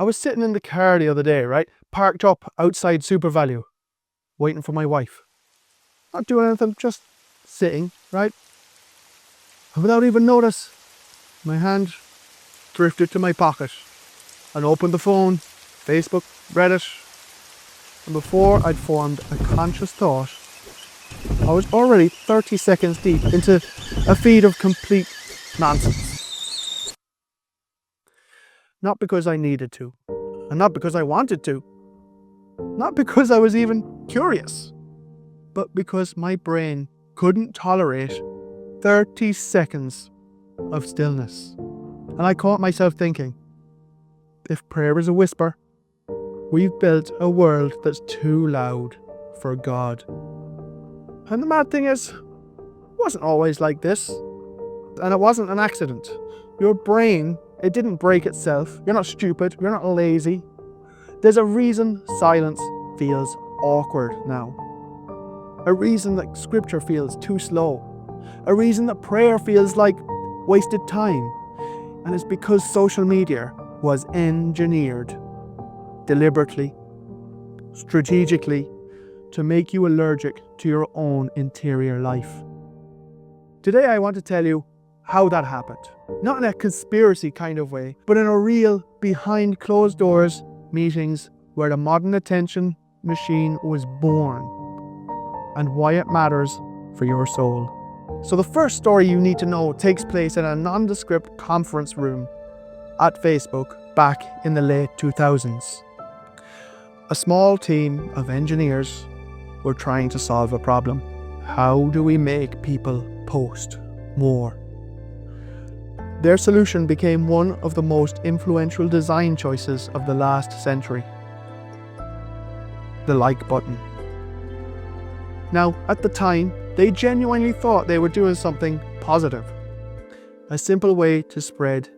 I was sitting in the car the other day, right? Parked up outside SuperValu, waiting for my wife. Not doing anything, just sitting, right? And without even notice, my hand drifted to my pocket and opened the phone, Facebook, Reddit. And before I'd formed a conscious thought, I was already 30 seconds deep into a feed of complete nonsense. Not because I needed to, and not because I wanted to, not because I was even curious, but because my brain couldn't tolerate 30 seconds of stillness. And I caught myself thinking, if prayer is a whisper, we've built a world that's too loud for God. And the mad thing is, it wasn't always like this. And it wasn't an accident. Your brain, it didn't break itself. You're not stupid. You're not lazy. There's a reason silence feels awkward now. A reason that scripture feels too slow. A reason that prayer feels like wasted time. And it's because social media was engineered deliberately, strategically, to make you allergic to your own interior life. Today I want to tell you how that happened. Not in a conspiracy kind of way, but in a real behind closed doors meetings where the modern attention machine was born and why it matters for your soul. So the first story you need to know takes place in a nondescript conference room at Facebook back in the late 2000s. A small team of engineers were trying to solve a problem. How do we make people post more? Their solution became one of the most influential design choices of the last century. The like button. Now, at the time, they genuinely thought they were doing something positive. A simple way to spread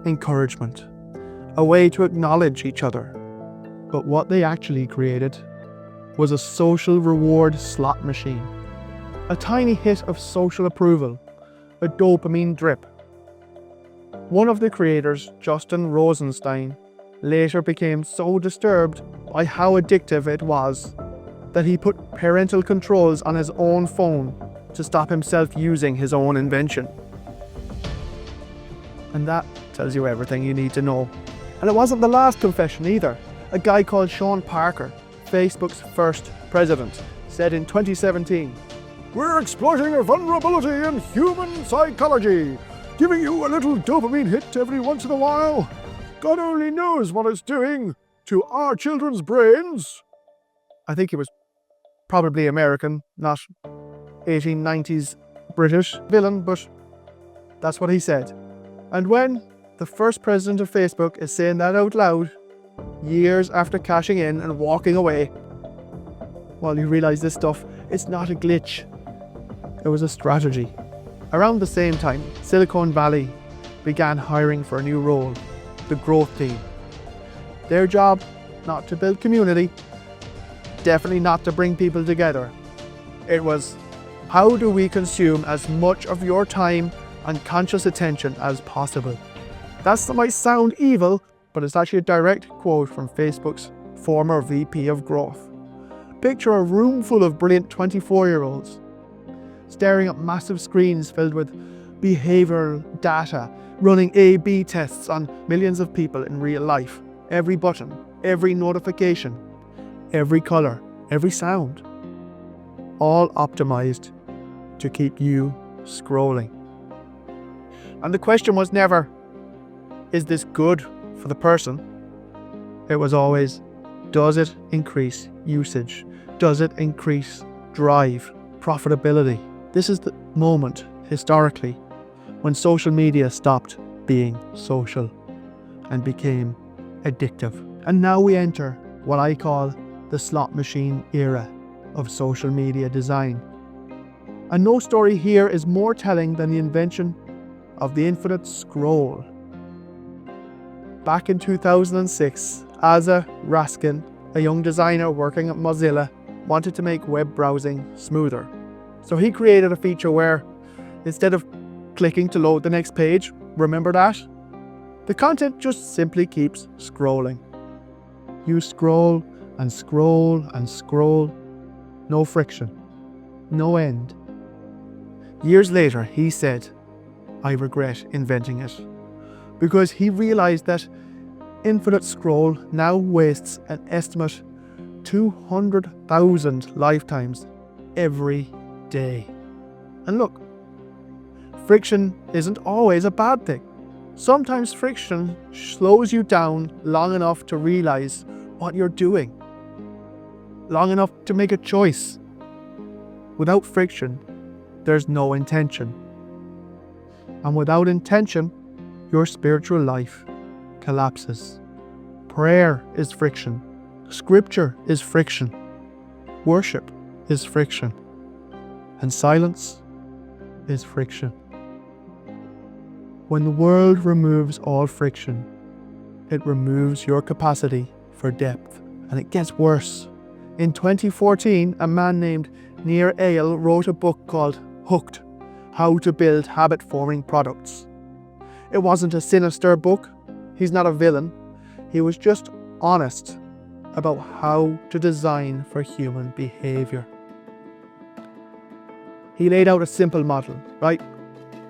encouragement. A way to acknowledge each other. But what they actually created was a social reward slot machine. A tiny hit of social approval. A dopamine drip. One of the creators, Justin Rosenstein, later became so disturbed by how addictive it was that he put parental controls on his own phone to stop himself using his own invention. And that tells you everything you need to know. And it wasn't the last confession either. A guy called Sean Parker, Facebook's first president, said in 2017, "We're exploiting a vulnerability in human psychology, giving you a little dopamine hit every once in a while. God only knows what it's doing to our children's brains." I think he was probably American, not 1890s British villain, but that's what he said. And when the first president of Facebook is saying that out loud, years after cashing in and walking away, well, you realize this stuff, it's not a glitch. It was a strategy. Around the same time, Silicon Valley began hiring for a new role, the growth team. Their job, not to build community, definitely not to bring people together. It was, how do we consume as much of your time and conscious attention as possible? That might sound evil, but it's actually a direct quote from Facebook's former VP of Growth. Picture a room full of brilliant 24-year-olds staring at massive screens filled with behavioral data, running A/B tests on millions of people in real life. Every button, every notification, every color, every sound, all optimized to keep you scrolling. And the question was never, is this good for the person? It was always, does it increase usage? Does it increase drive, profitability? This is the moment, historically, when social media stopped being social and became addictive. And now we enter what I call the slot machine era of social media design. And no story here is more telling than the invention of the infinite scroll. Back in 2006, Asa Raskin, a young designer working at Mozilla, wanted to make web browsing smoother. So he created a feature where, instead of clicking to load the next page, remember that? The content just simply keeps scrolling. You scroll and scroll and scroll. No friction. No end. Years later, he said, "I regret inventing it," because he realized that infinite scroll now wastes an estimate 200,000 lifetimes every day. And look, friction isn't always a bad thing. Sometimes friction slows you down long enough to realize what you're doing, long enough to make a choice. Without friction, there's no intention. And without intention, your spiritual life collapses. Prayer is friction. Scripture is friction. Worship is friction. And silence is friction. When the world removes all friction, it removes your capacity for depth. And it gets worse. In 2014, a man named Nir Eyal wrote a book called Hooked: How to Build Habit-Forming Products. It wasn't a sinister book. He's not a villain. He was just honest about how to design for human behavior. He laid out a simple model, right?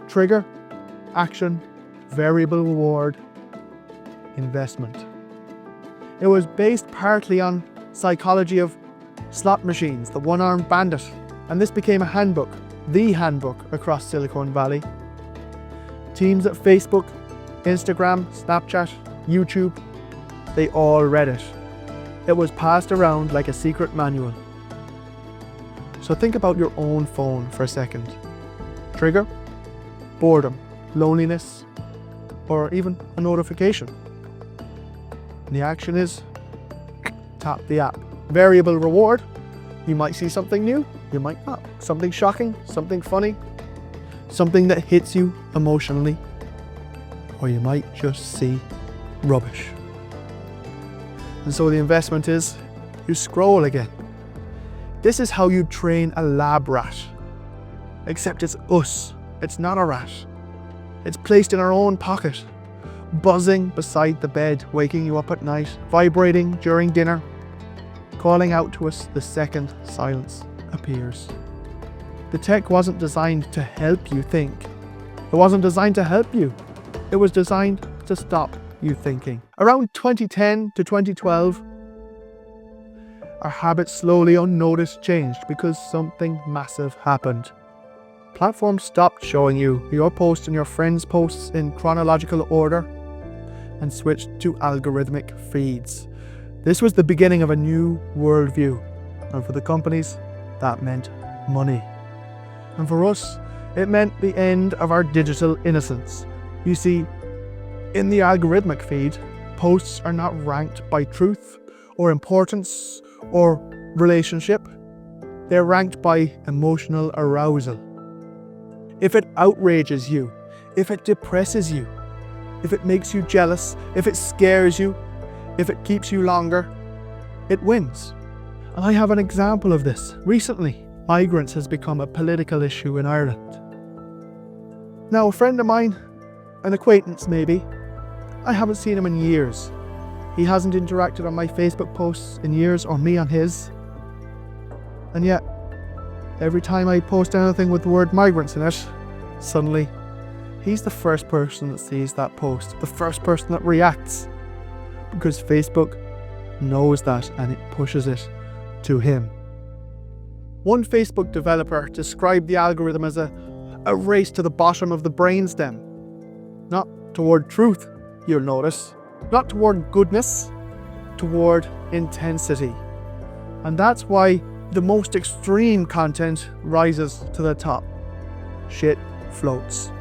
Trigger, action, variable reward, investment. It was based partly on psychology of slot machines, the one-armed bandit, and this became a handbook, the handbook across Silicon Valley. Teams at Facebook, Instagram, Snapchat, YouTube, they all read it. It was passed around like a secret manual. So think about your own phone for a second. Trigger, boredom, loneliness, or even a notification. And the action is tap the app. Variable reward, you might see something new, you might not. Something shocking, something funny, something that hits you emotionally, or you might just see rubbish. And so the investment is, you scroll again. This is how you train a lab rat. Except it's us, it's not a rat. It's placed in our own pocket, buzzing beside the bed, waking you up at night, vibrating during dinner, calling out to us the second silence appears. The tech wasn't designed to help you think. It wasn't designed to help you. It was designed to stop you thinking. Around 2010 to 2012, our habits slowly unnoticed changed because something massive happened. Platforms stopped showing you your posts and your friends' posts in chronological order and switched to algorithmic feeds. This was the beginning of a new worldview, and for the companies, that meant money. And for us, it meant the end of our digital innocence. You see, in the algorithmic feed, posts are not ranked by truth or importance or relationship. They're ranked by emotional arousal. If it outrages you, if it depresses you, if it makes you jealous, if it scares you, if it keeps you longer, it wins. And I have an example of this. Recently, migrants has become a political issue in Ireland. Now, a friend of mine, an acquaintance maybe, I haven't seen him in years. He hasn't interacted on my Facebook posts in years or me on his. And yet, every time I post anything with the word migrants in it, suddenly, he's the first person that sees that post, the first person that reacts. Because Facebook knows that and it pushes it to him. One Facebook developer described the algorithm as a race to the bottom of the brainstem. Not toward truth, you'll notice. Not toward goodness, toward intensity. And that's why the most extreme content rises to the top. Shit floats.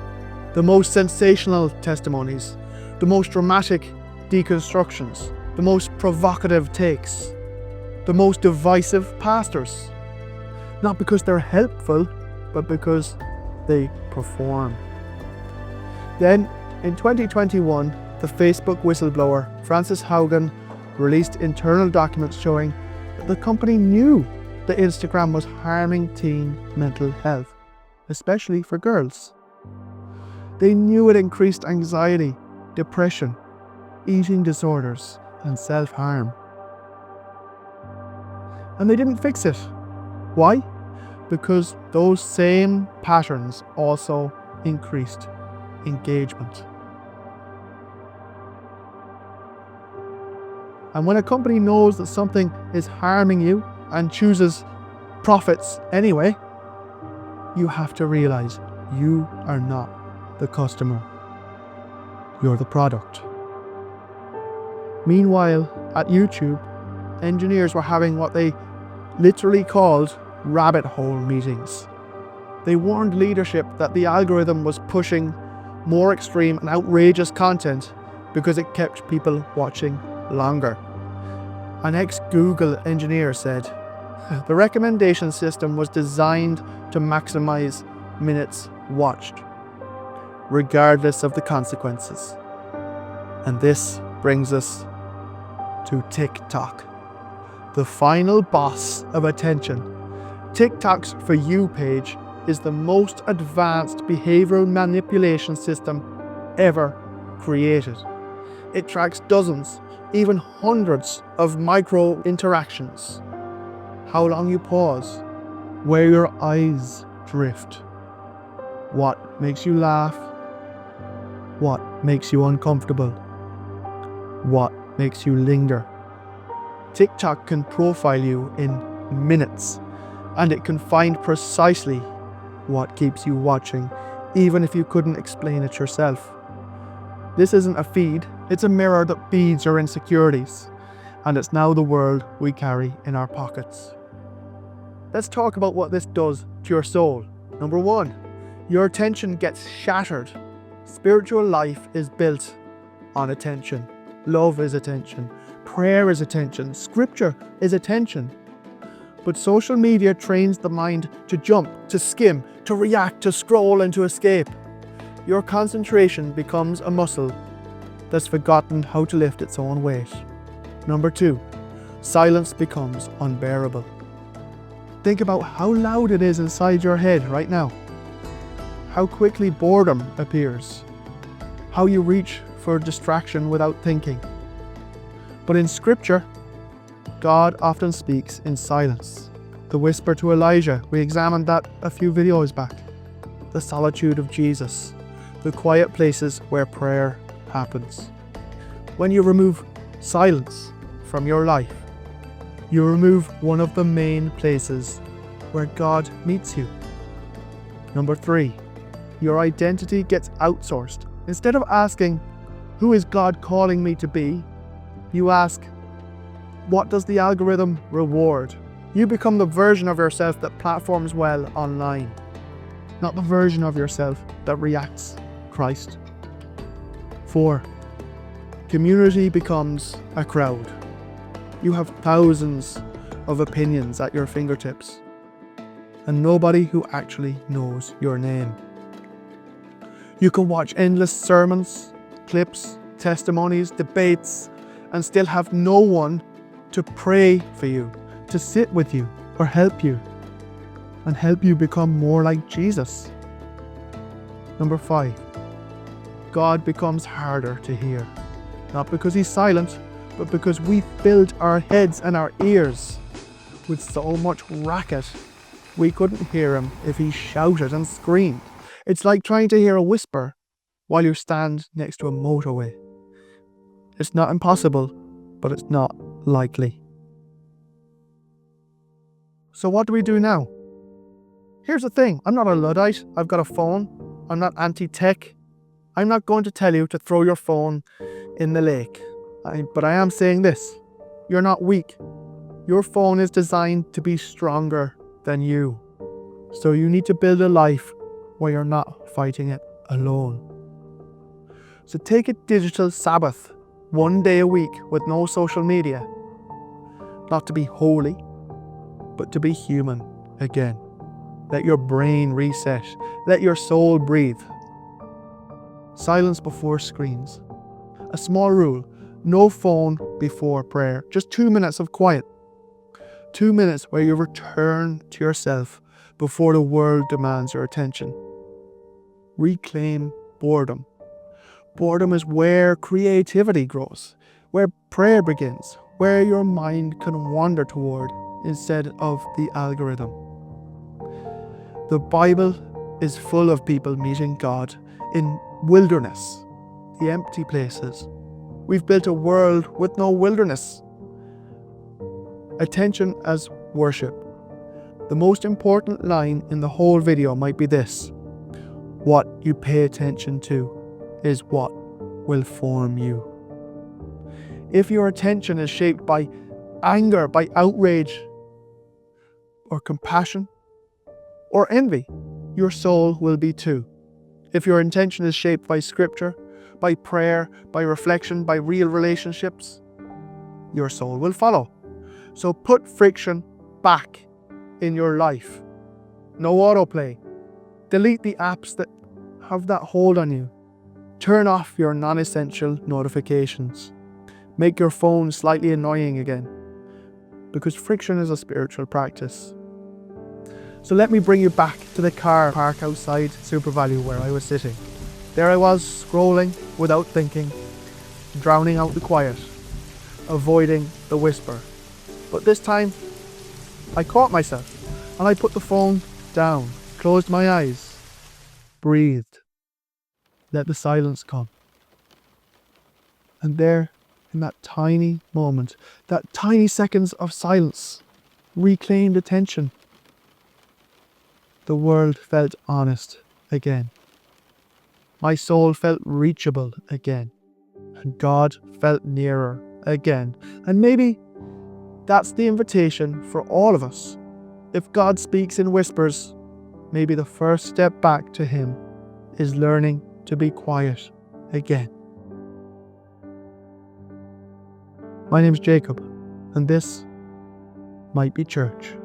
The most sensational testimonies, the most dramatic deconstructions, the most provocative takes, the most divisive pastors. Not because they're helpful, but because they perform. Then, in 2021, the Facebook whistleblower Frances Haugen released internal documents showing that the company knew that Instagram was harming teen mental health, especially for girls. They knew it increased anxiety, depression, eating disorders, and self-harm. And they didn't fix it. Why? Because those same patterns also increased engagement. And when a company knows that something is harming you and chooses profits anyway, you have to realize you are not the customer. You're the product. Meanwhile, at YouTube, engineers were having what they literally called rabbit hole meetings. They warned leadership that the algorithm was pushing more extreme and outrageous content because it kept people watching longer. An ex-Google engineer said, "The recommendation system was designed to maximize minutes watched, regardless of the consequences." And this brings us to TikTok, the final boss of attention. TikTok's For You page is the most advanced behavioral manipulation system ever created. It tracks dozens, even hundreds of micro interactions. How long you pause, where your eyes drift, what makes you laugh, what makes you uncomfortable, what makes you linger. TikTok can profile you in minutes, and it can find precisely what keeps you watching, even if you couldn't explain it yourself. This isn't a feed, it's a mirror that feeds your insecurities, and it's now the world we carry in our pockets. Let's talk about what this does to your soul. Number one, your attention gets shattered. Spiritual life is built on attention. Love is attention. Prayer is attention. Scripture is attention. But social media trains the mind to jump, to skim, to react, to scroll, and to escape. Your concentration becomes a muscle that's forgotten how to lift its own weight. Number two, silence becomes unbearable. Think about how loud it is inside your head right now. How quickly boredom appears. How you reach for distraction without thinking. But in Scripture, God often speaks in silence. The whisper to Elijah, we examined that a few videos back. The solitude of Jesus. The quiet places where prayer happens. When you remove silence from your life, you remove one of the main places where God meets you. Number three, your identity gets outsourced. Instead of asking, who is God calling me to be? You ask, what does the algorithm reward? You become the version of yourself that platforms well online, not the version of yourself that reacts Christ. 4. Community becomes a crowd. You have thousands of opinions at your fingertips, and nobody who actually knows your name. You can watch endless sermons, clips, testimonies, debates, and still have no one to pray for you, to sit with you, or help you, and help you become more like Jesus. Number 5. God becomes harder to hear. Not because he's silent, but because we filled our heads and our ears with so much racket, we couldn't hear him if he shouted and screamed. It's like trying to hear a whisper while you stand next to a motorway. It's not impossible, but it's not likely. So what do we do now? Here's the thing, I'm not a Luddite, I've got a phone, I'm not anti-tech. I'm not going to tell you to throw your phone in the lake. But I am saying this, you're not weak. Your phone is designed to be stronger than you. So you need to build a life where you're not fighting it alone. So take a digital Sabbath, 1 day a week with no social media. Not to be holy, but to be human again. Let your brain reset. Let your soul breathe. Silence before screens. A small rule, no phone before prayer. Just 2 minutes of quiet. 2 minutes where you return to yourself before the world demands your attention. Reclaim boredom. Boredom is where creativity grows, where prayer begins, where your mind can wander toward instead of the algorithm. The Bible is full of people meeting God in wilderness, the empty places. We've built a world with no wilderness. Attention as worship. The most important line in the whole video might be this: what you pay attention to is what will form you. If your attention is shaped by anger, by outrage, or compassion, or envy, your soul will be too. If your intention is shaped by scripture, by prayer, by reflection, by real relationships, your soul will follow. So put friction back in your life. No autoplay. Delete the apps that have that hold on you. Turn off your non-essential notifications. Make your phone slightly annoying again, because friction is a spiritual practice. So let me bring you back to the car park outside SuperValu where I was sitting. There I was, scrolling without thinking, drowning out the quiet, avoiding the whisper. But this time, I caught myself and I put the phone down, closed my eyes, breathed, let the silence come. And there, in that tiny moment, that tiny seconds of silence, reclaimed attention. The world felt honest again. My soul felt reachable again. And God felt nearer again. And maybe that's the invitation for all of us. If God speaks in whispers, maybe the first step back to Him is learning to be quiet again. My name's Jacob, and this might be church.